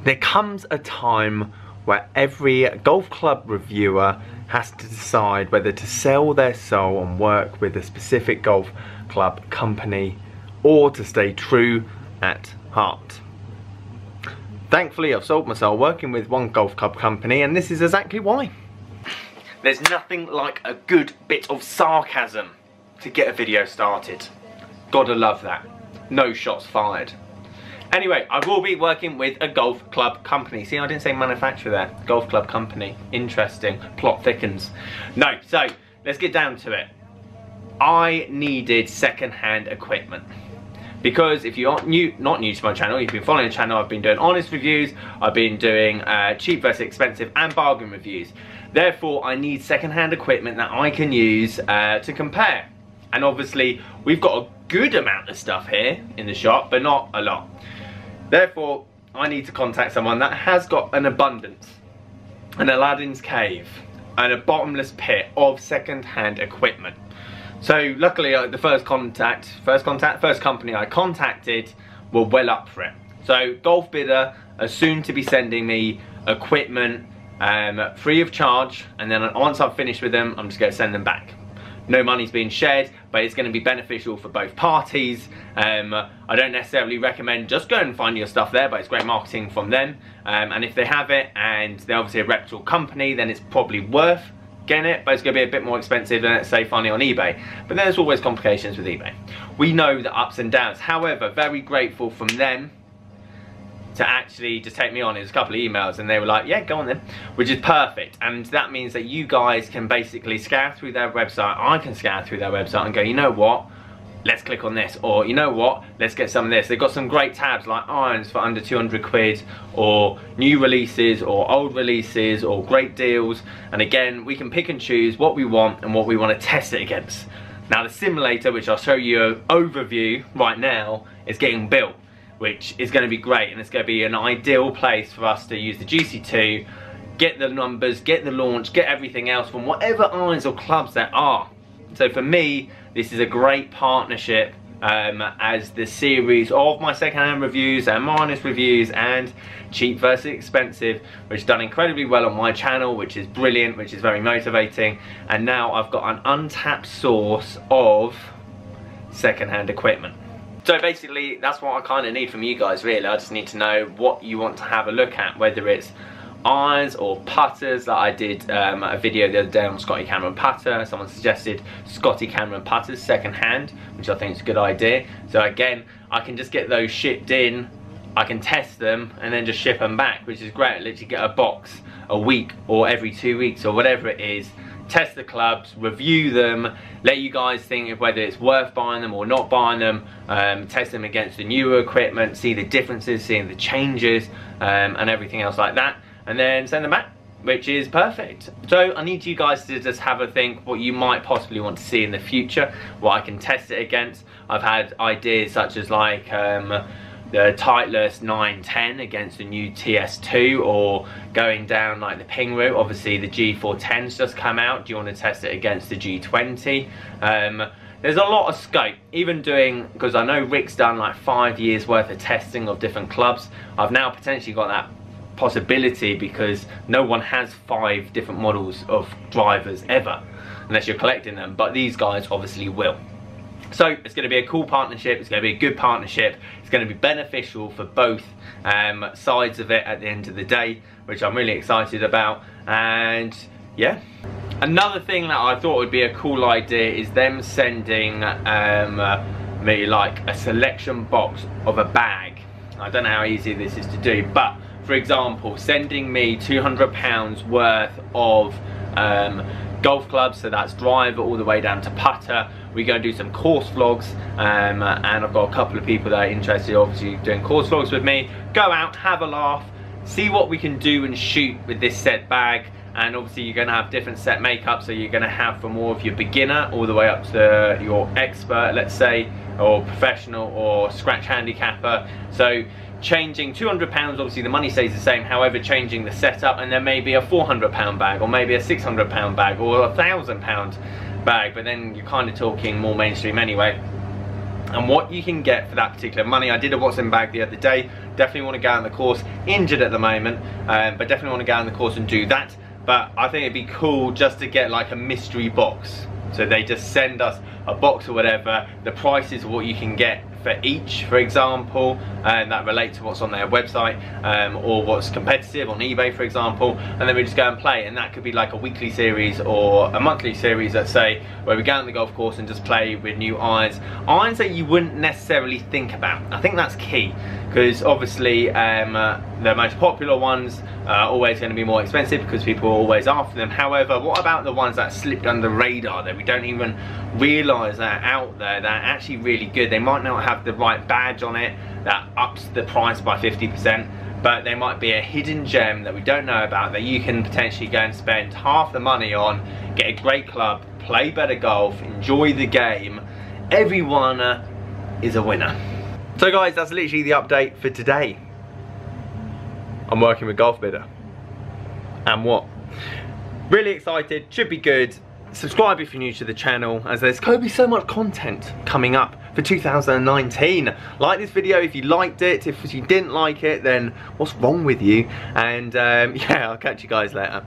There comes a time where every golf club reviewer has to decide whether to sell their soul and work with a specific golf club company or to stay true at heart. Thankfully, I've sold my soul working with one golf club company, and this is exactly why. There's nothing like a good bit of sarcasm to get a video started. Gotta love that. No shots fired. Anyway, I will be working with a golf club company. See, I didn't say manufacturer there. Golf club company. Interesting. Plot thickens. No, so let's get down to it. I needed second-hand equipment. Because if you aren't not new to my channel, you've been following the channel, I've been doing honest reviews, I've been doing cheap versus expensive and bargain reviews. Therefore, I need second-hand equipment that I can use to compare. And obviously, we've got a good amount of stuff here in the shop, but not a lot. Therefore, I need to contact someone that has got an abundance, an Aladdin's cave, and a bottomless pit of second-hand equipment. So luckily, the first company I contacted were well up for it. So Golfbidder are soon to be sending me equipment free of charge, and then once I've finished with them, I'm just going to send them back. No money's being shared, but it's going to be beneficial for both parties. I don't necessarily recommend just go and find your stuff there, but it's great marketing from them. And if they have it and they're obviously a reputable company, then it's probably worth getting it, but it's going to be a bit more expensive than, let's say, finding it on eBay. But there's always complications with eBay. We know the ups and downs. However, very grateful from them to actually just take me on. It was a couple of emails and they were like, yeah, go on then, which is perfect. And that means that you guys can basically scour through their website, I can scour through their website and go, you know what, let's click on this, or you know what, let's get some of this. They've got some great tabs like irons for under 200 quid, or new releases, or old releases, or great deals. And again, we can pick and choose what we want and what we want to test it against. Now the simulator, which I'll show you an overview right now, is getting built, which is going to be great, and it's going to be an ideal place for us to use the GC2, get the numbers, get the launch, get everything else from whatever irons or clubs there are. So for me, this is a great partnership as the series of my second-hand reviews and my honest reviews and cheap versus expensive, which has done incredibly well on my channel, which is brilliant, which is very motivating. And now I've got an untapped source of second-hand equipment. So basically, that's what I kind of need from you guys, really. I just need to know what you want to have a look at, whether it's irons or putters. Like I did a video the other day on Scotty Cameron putter. Someone suggested Scotty Cameron putters second hand, which I think is a good idea. So again, I can just get those shipped in, I can test them and then just ship them back, which is great. I literally get a box a week or every 2 weeks or whatever it is, test the clubs, review them, let you guys think of whether it's worth buying them or not buying them, test them against the newer equipment, see the differences, see the changes, and everything else like that, and then send them back, which is perfect. So I need you guys to just have a think what you might possibly want to see in the future, what I can test it against. I've had ideas such as like the Titleist 910 against the new TS2, or going down like the ping route. Obviously the G410's just come out. Do you want to test it against the G20? There's a lot of scope, even doing, because I know Rick's done like 5 years worth of testing of different clubs. I've now potentially got that possibility because no one has 5 different models of drivers ever, unless you're collecting them, but these guys obviously will. So it's going to be a cool partnership, it's going to be a good partnership, it's going to be beneficial for both sides of it at the end of the day, which I'm really excited about. And yeah, another thing that I thought would be a cool idea is them sending me like a selection box of a bag. I don't know how easy this is to do, but for example, sending me £200 worth of golf clubs, so that's driver all the way down to putter. We're going to do some course vlogs, and I've got a couple of people that are interested, obviously, doing course vlogs with me. Go out, have a laugh, see what we can do and shoot with this set bag. And obviously you're going to have different set makeup, so you're going to have from more of your beginner all the way up to your expert, let's say, or professional or scratch handicapper. So changing £200, obviously the money stays the same, however changing the setup, and there may be a £400 bag, or maybe a £600 bag, or a £1,000 bag, but then you're kind of talking more mainstream anyway. And what you can get for that particular money, I did a what's in bag the other day, definitely want to go out on the course. Injured at the moment, but definitely want to go out on the course and do that. But I think it'd be cool just to get like a mystery box. So they just send us a box or whatever, the prices of what you can get for each, for example, and that relate to what's on their website, or what's competitive on eBay, for example, and then we just go and play. And that could be like a weekly series or a monthly series, let's say, where we go on the golf course and just play with new irons that you wouldn't necessarily think about. I think that's key, because obviously the most popular ones are always going to be more expensive because people are always after them. However, what about the ones that slipped under the radar, that we don't even realise that are out there, that are actually really good? They might not have the right badge on it that ups the price by 50%, but they might be a hidden gem that we don't know about, that you can potentially go and spend half the money on, get a great club, play better golf, enjoy the game. Everyone is a winner. So guys, that's literally the update for today. I'm working with Golfbidder. And what? Really excited, should be good. Subscribe if you're new to the channel, as there's going to be so much content coming up for 2019. Like this video if you liked it. If you didn't like it, then what's wrong with you? And yeah, I'll catch you guys later.